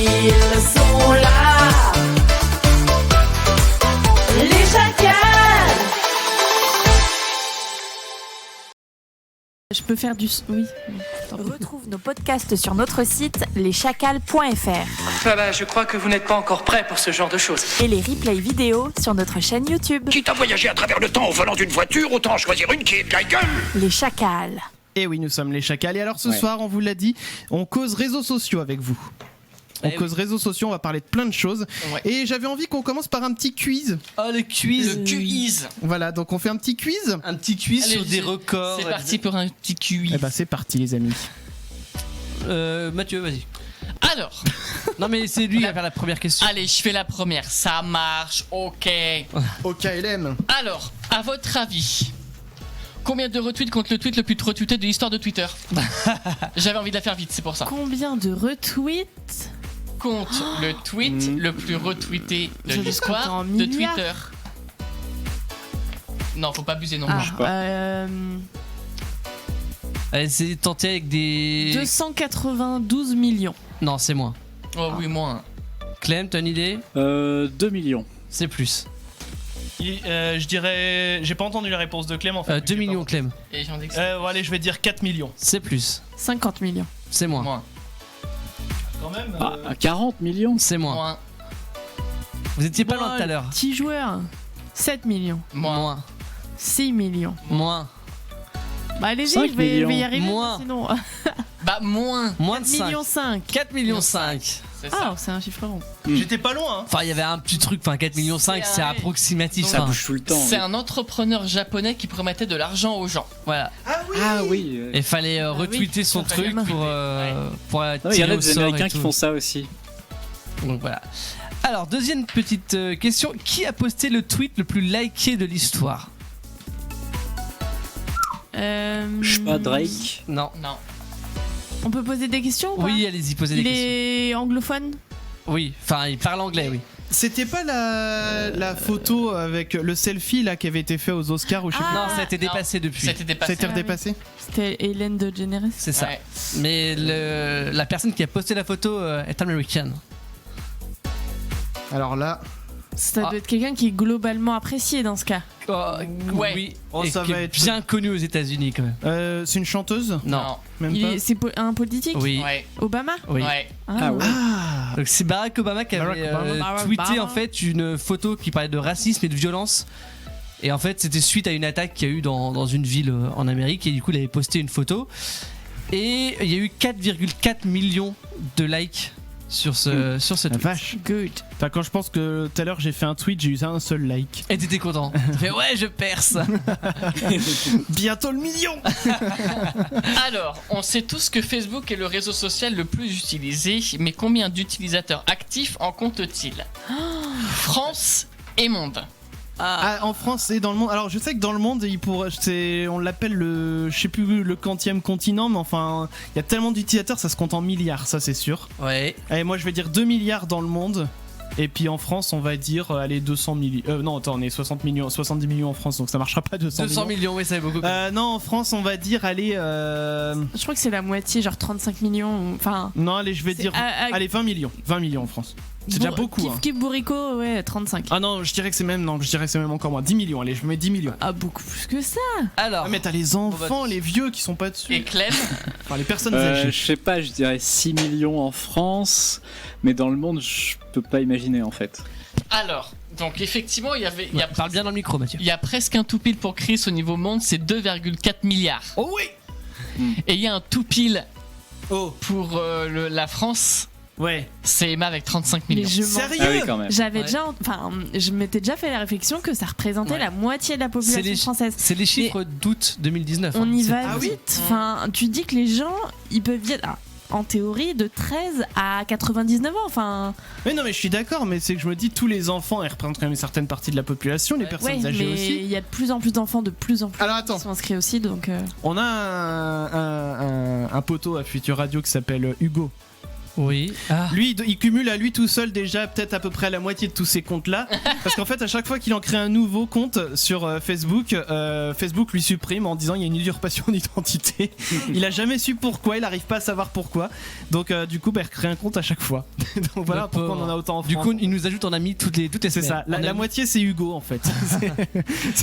ils sont là. Les chacals. Je peux faire du... Oui. Retrouve nos podcasts sur notre site leschacals.fr Voilà, je crois que vous n'êtes pas encore prêts pour ce genre de choses. et les replays vidéo sur notre chaîne YouTube. Quitte à voyager à travers le temps au volant d'une voiture, autant choisir une qui est de la gueule. Les Chacals. Et oui, nous sommes les chacals. Et alors ce soir, on vous l'a dit, on cause réseaux sociaux avec vous. On cause réseaux sociaux, on va parler de plein de choses. Ouais. Et j'avais envie qu'on commence par un petit quiz. Oh, le quiz. Le quiz. Voilà, donc on fait un petit quiz. Un petit quiz Allez, sur des records. C'est parti pour un petit quiz. Eh ben c'est parti les amis. Mathieu, vas-y. Alors, Non, mais c'est lui qui va faire la première question. allez, je fais la première. Ça marche, ok. Au KLM. Alors, à votre avis, combien de retweets compte le tweet le plus retweeté de l'histoire de Twitter? J'avais envie de la faire vite, c'est pour ça. Combien de retweets? Compte le tweet le plus retweeté de Ça doit l'histoire compter en de milliards. Twitter. Non, faut pas abuser non Ah, plus. Allez, c'est tenté avec des. 292 millions. Non, c'est moins. Oh oui, moins. Clem, t'as une idée? 2 millions. C'est plus. Je dirais. J'ai pas entendu la réponse de Clem en fait. 2 millions, Clem. Et j'en dis que Bon, allez, je vais dire 4 millions. C'est plus. 50 millions. C'est moins. moins. Quand même. À 40 millions. C'est moins. Moins. Vous étiez pas loin tout à l'heure. Petit joueur. 7 millions. Moins. 6 millions. Moins. Bah allez-y, 5 je vais y millions. arriver. Moins. Sinon. Bah, moins. Moins de 4 5. millions 5. 4 millions 5. C'est Ah, ça. c'est un chiffre rond. J'étais pas loin. Hein. Enfin, il y avait un petit truc, enfin 4 millions 5, C'est c'est un- approximatif. Ça enfin, bouge tout le temps. C'est oui. un entrepreneur japonais qui promettait de l'argent aux gens. Voilà. Ah oui. Et fallait oui, retweeter son ça truc fallait pour Non, il y tirer en a au des sort et Américains qui tout. font ça aussi. Donc voilà. Alors, deuxième petite question. Qui a posté le tweet le plus liké de l'histoire? Je sais pas, Drake. Non. Non. On peut poser des questions ou pas? Oui, allez-y, posez des Il questions. est anglophone? Oui, enfin, il parle anglais, oui. C'était pas la photo avec le selfie là qui avait été fait aux Oscars ou je sais plus. Non, ça a été Non. dépassé depuis. C'était Ça a dépassé. été Ah oui. redépassé. C'était Hélène DeGeneres. C'est ça. Ouais. Mais la personne qui a posté la photo est américaine. Alors là, Ça Ah. doit être quelqu'un qui est globalement apprécié dans ce cas. Ouais. Oui. Oh, et ça qui va est être- bien connu aux États-Unis quand même. c'est une chanteuse. Non. Même Il pas. est- C'est un politique? Oui. Ouais. Obama? Oui. Ouais. Ah ouais. Ah. Donc c'est Barack Obama qui avait Barack Obama. Barack tweeté Obama. en fait une photo qui parlait de racisme et de violence. Et en fait c'était suite à une attaque qu'il y a eu dans une ville en Amérique et du coup il avait posté une photo. Et il y a eu 4,4 millions de likes sur ce La tweet. vache. Good. Enfin, quand je pense que tout à l'heure j'ai fait un tweet, j'ai eu un seul like. Et t'étais content. T'as fait ouais je perce. Bientôt le million. Alors, on sait tous que Facebook est le réseau social le plus utilisé, mais combien d'utilisateurs actifs en compte-t-il? France et monde. Ah, en France et dans le monde. Alors je sais que dans le monde, on l'appelle le, je sais plus le quantième continent, mais enfin, il y a tellement d'utilisateurs, ça se compte en milliards, ça c'est sûr. Ouais. Allez, moi je vais dire 2 milliards dans le monde. Et puis en France, on va dire, allez, 200 millions. Non, attends, on est 60 millions, 70 millions en France, donc ça marchera pas 200 200 millions, oui, ça fait beaucoup. Non, en France, on va dire, allez. Je crois que c'est la moitié, genre 35 millions. Enfin. Non, allez, je vais C'est- dire. Allez, 20 millions. 20 millions en France. C'est déjà beaucoup. Kif Hein. Kif Bourrico, ouais, 35. Ah non, je dirais que c'est même, encore moins. 10 millions, allez, je mets 10 millions. Ah, beaucoup plus que ça. Alors. Ah, mais t'as les enfants, les vieux qui sont pas dessus. Et Clem? Enfin, les personnes âgées. Je sais pas, je dirais 6 millions en France, mais dans le monde, je peux pas imaginer en fait. Alors, donc effectivement, il y a Parle bien dans le micro, Mathieu. il y a presque un tout pile pour Chris au niveau monde, c'est 2,4 milliards. Oh oui. Et il y a un tout pile Oh. pour la France, Ouais. c'est Emma avec 35 Mais millions. je m'en- Sérieux? Ah oui, quand même. J'avais Ouais. déjà. Enfin, je m'étais déjà fait la réflexion que ça représentait Ouais. la moitié de la C'est population les, française. c'est les chiffres d'août 2019. On y C'est- va Ah oui. vite. Enfin, tu dis que les gens, ils peuvent y être, en théorie, de 13 à 99 ans. Enfin, Mais non, mais je suis d'accord, mais c'est que je me dis, tous les enfants, ils représentent quand même une certaine partie de la population, les Ouais. personnes ouais, âgées mais aussi. il y a de plus en plus d'enfants, de plus en plus Alors attends, qui sont inscrits aussi. Donc, on a un poteau à Future Radio qui s'appelle Hugo. Oui. Ah. Lui, il cumule à lui tout seul déjà peut-être à peu près la moitié de tous ces comptes-là. Parce qu'en fait, à chaque fois qu'il en crée un nouveau compte sur Facebook, Facebook lui supprime en disant il y a une usurpation d'identité. Il a jamais su pourquoi, il arrive pas à savoir pourquoi. Donc du coup, il recrée un compte à chaque fois. Donc voilà pourquoi on en a autant en France. Du coup, il nous ajoute en ami toutes les c'est semaines. ça. La moitié, c'est Hugo en fait.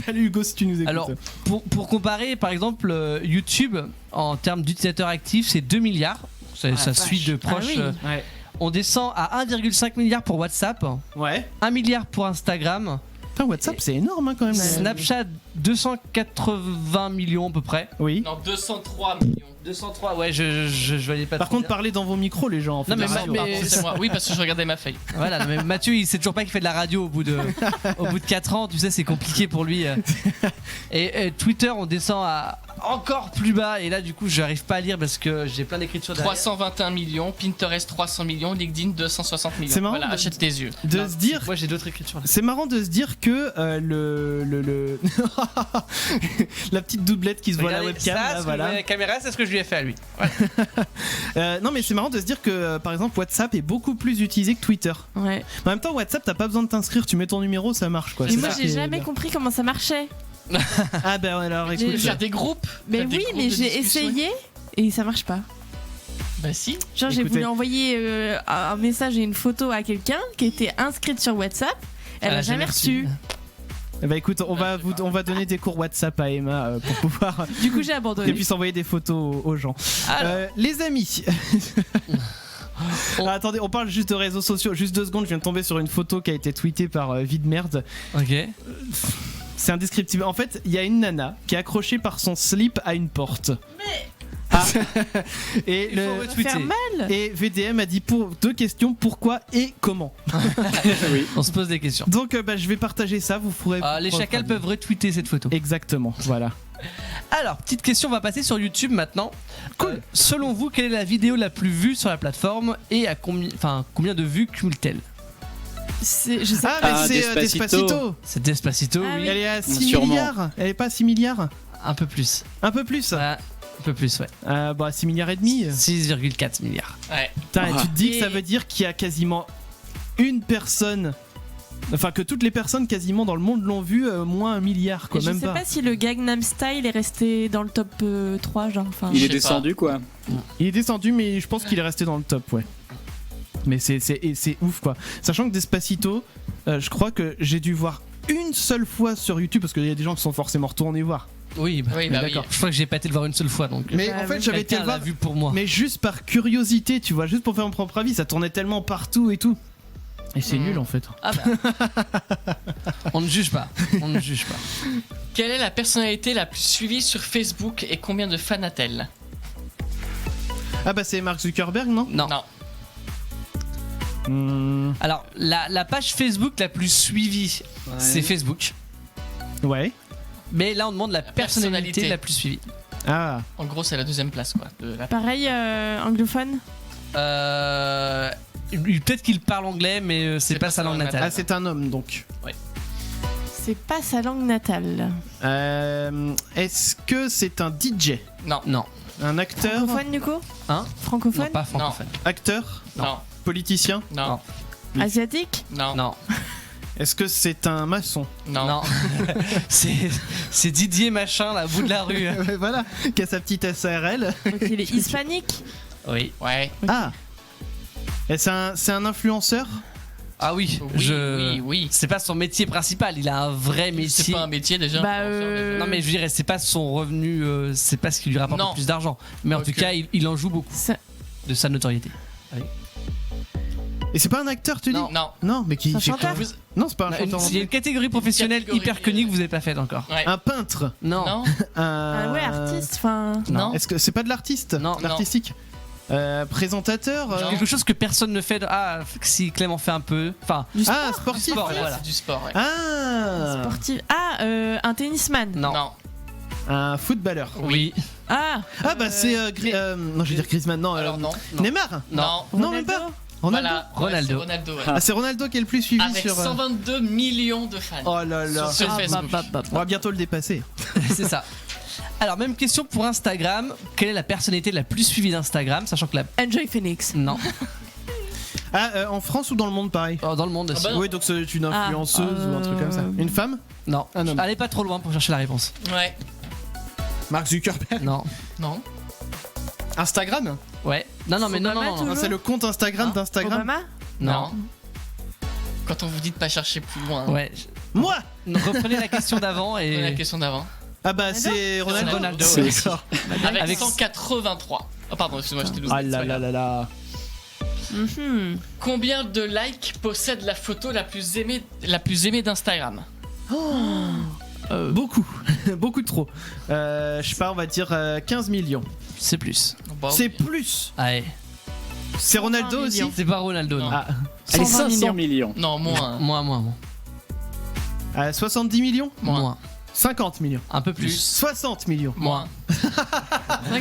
Salut Hugo si tu nous écoutes. Alors, pour comparer, par exemple, YouTube, en termes d'utilisateurs actifs, c'est 2 milliards. Ça suit de proche. Ah oui. Ouais. On descend à 1,5 milliard pour WhatsApp, Ouais. 1 milliard pour Instagram, Putain, WhatsApp, c'est énorme quand même. Snapchat 280 millions à peu près. Oui. Non, 203 millions. 203, ouais, je valais pas. Par contre, parlez dans vos micros, les gens. En fait, Non, mais la radio. mais- C'est moi. Oui, parce que je regardais ma feuille. Voilà, mais Mathieu, il sait toujours pas qu'il fait de la radio au bout de 4 ans, tu sais, c'est compliqué pour lui. Et Twitter, on descend à encore plus bas, et là, du coup, j'arrive pas à lire parce que j'ai plein d'écritures derrière. 321 millions, Pinterest 300 millions, LinkedIn 260 millions. C'est marrant Voilà, de- achète tes yeux. de Non, se dire. Moi, j'ai d'autres écritures là. C'est marrant de se dire que le la petite doublette qui se voit à la Regardez, webcam, ça, là, ce que voilà. vous voyez à la caméra, c'est ce que je lui ai fait à lui. Non mais c'est marrant de se dire que par exemple WhatsApp est beaucoup plus utilisé que Twitter. Ouais. En même temps WhatsApp t'as pas besoin de t'inscrire, tu mets ton numéro, ça marche quoi. Et C'est moi, ça j'ai qui est jamais bien. compris comment ça marchait. Ah bah alors J'ai- écoute. Faire des groupes. Mais Faire des oui, groupes mais de j'ai discussion. essayé et ça marche pas. Bah si. Genre, j'ai Écoutez. voulu envoyer un message et une photo à quelqu'un qui était inscrite sur WhatsApp. Elle a jamais reçu. Bah écoute, on va donner des cours WhatsApp à Emma pour pouvoir Du coup, j'ai qu'elle abandonné. puisse envoyer des photos aux gens. Alors. Les amis. Ah, attendez, on parle juste de réseaux sociaux. Juste 2 secondes, je viens de tomber sur une photo qui a été tweetée par Vide Merde. Ok. C'est indescriptible. En fait, il y a une nana qui est accrochée par son slip à une porte. Et Il faut le retweeter. Faire mal. et VDM a dit pour 2 questions, pourquoi et comment. Oui. On se pose des questions. Donc je vais partager ça, vous pourrez. Les chacals peuvent retweeter cette photo. Exactement, voilà. Alors, petite question, on va passer sur YouTube maintenant. Cool. Selon vous, quelle est la vidéo la plus vue sur la plateforme et à combien de vues cumule-t-elle? Je sais Ah, pas. mais c'est Despacito. Despacito. C'est Despacito, Ah oui. oui. Elle est à 6 Sûrement. milliards. Elle est pas à 6 milliards. Un peu plus. Un peu plus. Ouais, un peu plus, ouais. Bah 6 milliards et demi. 6,4 milliards. Ouais. Putain, et tu te dis que Et- ça veut dire qu'il y a quasiment une personne. Enfin, que toutes les personnes quasiment dans le monde l'ont vu, moins 1 milliard, quoi, Et je même sais pas. pas si le Gangnam Style est resté dans le top 3, genre. Enfin, Il Je est sais descendu quoi. Il est descendu, mais je pense qu'il est resté dans le top, ouais. Mais c'est ouf, quoi. Sachant que Despacito, je crois que j'ai dû voir une seule fois sur YouTube, parce qu'il y a des gens qui sont forcément retournés voir. Oui, bah, Oui, bah oui. d'accord. je crois que j'ai pas été le voir une seule fois, donc. Mais Bah, en fait, oui. j'avais été Quelqu'un le voir, l'a vu pour moi. mais juste par curiosité, tu vois, juste pour faire mon propre avis. Ça tournait tellement partout et tout. Et c'est nul, en fait. Ah bah. On ne juge pas. On ne juge pas. Quelle est la personnalité la plus suivie sur Facebook et combien de fans a-t-elle? Ah bah c'est Mark Zuckerberg, non? Non. Non. Alors, la page Facebook la plus suivie, c'est Facebook. Ouais. Mais là, on demande la personnalité personnalité. la plus suivie. Ah. En gros, c'est la deuxième place, quoi. pareil, anglophone. Peut-être qu'il parle anglais, mais c'est pas sa langue natale. Ah, c'est un homme, donc. C'est pas sa langue natale. Est-ce que c'est un DJ? Non. Non. Un acteur? Francophone, du coup Hein? Francophone. Non, pas francophone. Acteur? Non. Politicien? Non. Asiatique. Non. Non. Est-ce que c'est un maçon? Non. Non. c'est Didier machin, là, au bout de la rue. Voilà, qui a sa petite SARL. Donc il est hispanique. Oui. Ouais. Ah. Et c'est un influenceur? Ah oui, Oui. C'est pas son métier principal, il a un vrai métier. C'est pas un métier déjà. Bah, Non mais je dirais, c'est pas son revenu, c'est pas ce qui lui rapporte Non. le plus d'argent. Mais en Ok. tout cas, il en joue beaucoup Ça- de sa notoriété. Et c'est pas un acteur, tu dis? Non. Non. Non, mais qui. C'est un c'est chanteur. quoi Non, c'est pas un Il chanteur. y a une catégorie professionnelle catégorie, hyper connue que vous avez pas faite encore. Ouais. Un peintre. Non. Non. Ah ouais, artiste. Enfin. Non. Est-ce que c'est pas de l'artiste? Non. L'artistique. Présentateur. Non. Quelque chose que personne ne fait. Ah, si Clément fait un peu. Enfin, Ah, sportif. sport, Ouais, voilà. c'est du sport, ouais. Ah. Sportif. Ah, un tennisman. Non. Non. Un footballeur. Oui. Ah. Ah bah c'est non, je veux dire Griezmann, non. Alors non. Neymar. Non. Non, même pas. Ronaldo. Voilà. Ronaldo. Ouais, c'est Ronaldo, ouais. Ah, c'est Ronaldo qui est le plus suivi Avec sur. 122 millions de fans. Oh là là. Sur Ah, Facebook. On va bientôt le dépasser. C'est ça. Alors, même question pour Instagram. Quelle est la personnalité la plus suivie d'Instagram, sachant que la. Enjoy Phoenix. Non. En France ou dans le monde pareil? Dans le monde aussi. bah non. Oui, donc c'est une influenceuse ou un truc comme ça. Une femme? Non. Un homme. Allez pas trop loin pour chercher la réponse. Ouais. Mark Zuckerberg? Non. Non. Instagram? Ouais. Non, mais non. Ah, c'est le compte Instagram d'Instagram? Obama? Non. Quand on vous dit de pas chercher plus loin. Ouais. Moi? Reprenez la question d'avant et. La question d'avant. Ah bah c'est Ronaldo. C'est Ouais, aussi. d'accord. Avec 183. Oh pardon, excuse-moi, je t'ai loupé. Ah là là là là. Combien de likes possède la photo la plus aimée d'Instagram? Beaucoup. Beaucoup de trop. Je sais pas, on va dire 15 millions. C'est plus. Bah, C'est plus. Ouais. C'est Ronaldo aussi? C'est pas Ronaldo, non. Ah. Allez, 120 500 millions. Non, moins. Moins. 70 millions? Moins. 50 millions. Un peu plus. 60 millions. Moins.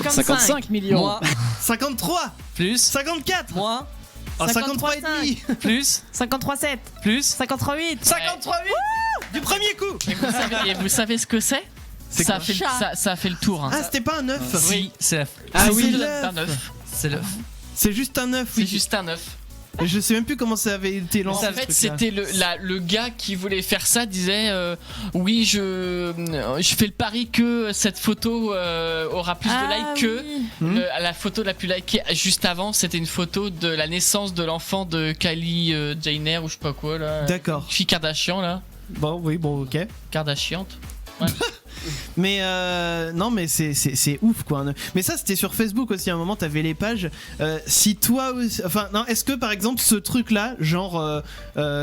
55 millions. Moins. 53. Plus. 54. Moins. 53 et demi. Plus. 53,7. Plus. 53,8. 53,8 du premier coup. Et vous savez ce que c'est? C'est ça, quoi? ça a fait le tour. Hein. Ah, c'était pas un œuf. Oui. C'est la. Ah C'est oui. l'œuf. C'est un œuf. C'est l'œuf. C'est juste un œuf. C'est Oui. juste un œuf. Je sais même plus comment ça avait été En lancé. fait, ce truc-là. c'était le gars qui voulait faire ça disait oui, je fais le pari que cette photo aura plus de likes que la photo la plus likée juste avant. C'était une photo de la naissance de l'enfant de Kylie Jenner ou je sais pas quoi là. D'accord. Fille Kardashian là. Bon, oui, bon, ok. Kardashiante. Mais non, mais c'est ouf quoi. Mais ça, c'était sur Facebook aussi. À un moment, t'avais les pages. Si toi, enfin, non, est-ce que par exemple ce truc-là, genre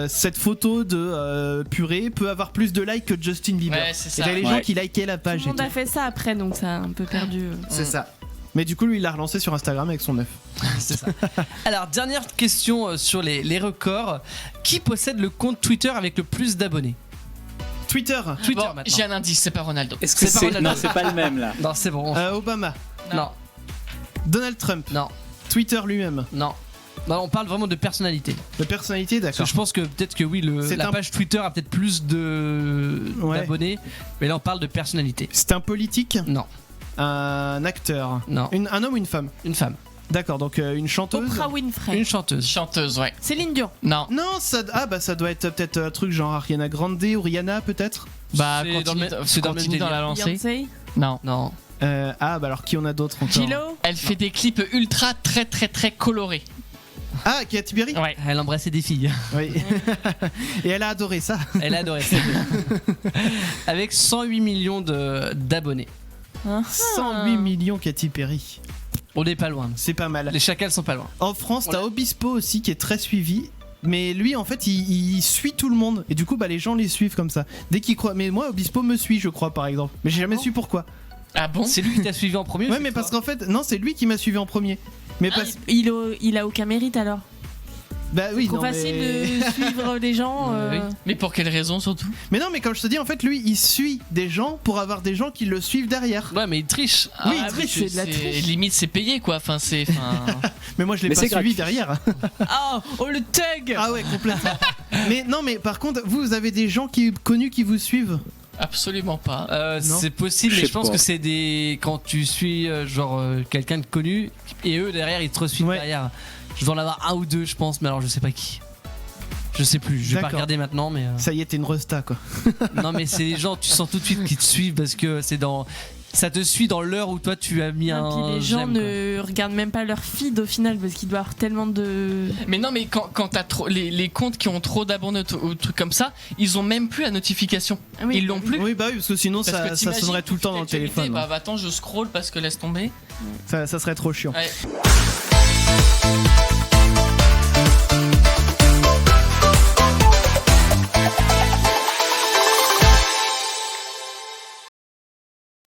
cette photo de purée, peut avoir plus de likes que Justin Bieber? Ouais, c'est Et ça. t'avais les gens qui likaient la Tout page. le monde et a tout. fait ça après, donc ça a un peu perdu. C'est ça. Mais du coup, lui, il l'a relancé sur Instagram avec son œuf. C'est ça. Alors, dernière question sur les records. Qui possède le compte Twitter avec le plus d'abonnés? Twitter. Twitter Bon, maintenant. j'ai un indice, c'est pas Ronaldo. Est-ce que C'est pas c'est. Ronaldo. Non, c'est pas le même là. Non, c'est bon. Obama. Non. Donald Trump. Non. Twitter lui-même. Non. Non, on parle vraiment de personnalité. De personnalité, Parce que d'accord. je pense que peut-être que oui, C'est la un- page Twitter a peut-être plus Ouais. d'abonnés, mais là on parle de personnalité. C'est un politique? Non. Un acteur? Non. Un homme ou une femme? Une femme. D'accord, donc une chanteuse? Oprah Winfrey. Une chanteuse. Chanteuse, ouais. Céline Dion. Non. Non, ça doit être peut-être un truc genre Ariana Grande ou Rihanna peut-être? Bah, C'est dans le même- c'est dans le même continue dans délire. la lancée. Beyoncé. Non. Non. Bah alors qui on a d'autres encore? Gilo. Elle fait des clips ultra très colorés. Ah, Katy Perry? Ouais. Elle embrassait des filles. Oui. Et elle a adoré ça. Elle adorait ça. Avec 108 millions d'abonnés. 108 millions Katy Perry. On n'est pas loin. C'est pas mal. Les chacals sont pas loin. En France, t'as Obispo aussi qui est très suivi. Mais lui, en fait, il suit tout le monde. Et du coup, bah, les gens les suivent comme ça. Dès qu'il croit. Mais moi, Obispo me suit, je crois, par exemple. Mais j'ai jamais su pourquoi. Ah bon? C'est lui qui t'a suivi en premier? Ouais, mais parce qu'en fait, non, c'est lui qui m'a suivi en premier. Mais parce... Il a aucun mérite alors. Bah oui, Trop non, facile mais... de suivre les gens. Oui. Mais pour quelle raison surtout? Mais non, mais comme je te dis, en fait, lui, il suit des gens pour avoir des gens qui le suivent derrière. Ouais, mais il triche. Oui, il triche, c'est de la triche. Limite, c'est payé quoi. Enfin, c'est. Mais moi, je l'ai Mais pas c'est suivi gratuit. derrière. Oh le tug. Ah ouais, complètement. Mais non, mais par contre, vous avez des gens connus qui vous suivent? Absolument pas. Non. C'est possible, Je mais sais je pense pas. que c'est des. Quand tu suis quelqu'un de connu et eux derrière ils te resuivent Ouais. derrière. Je dois en avoir un ou deux, je pense, mais alors je sais pas qui. Je sais plus, je vais pas D'accord. regarder maintenant, mais. Ça y est, t'es une resta, quoi. Non, mais c'est les gens, tu sens tout de suite qu'ils te suivent parce que c'est dans. Ça te suit dans l'heure où toi tu as mis Et un. puis les gens j'aime, quoi. ne regardent même pas leur feed au final parce qu'il doit y avoir tellement de. Mais non, mais quand t'as trop les comptes qui ont trop d'abonnés ou trucs comme ça, ils ont même plus la notification. Ah oui. Ils l'ont plus. Oui, bah oui, parce que sinon, Parce que ça t'imagines sonnerait tout le temps dans le toute l'actualité, téléphone. Bah attends, je scroll parce que laisse tomber. Ça serait trop chiant. Ouais.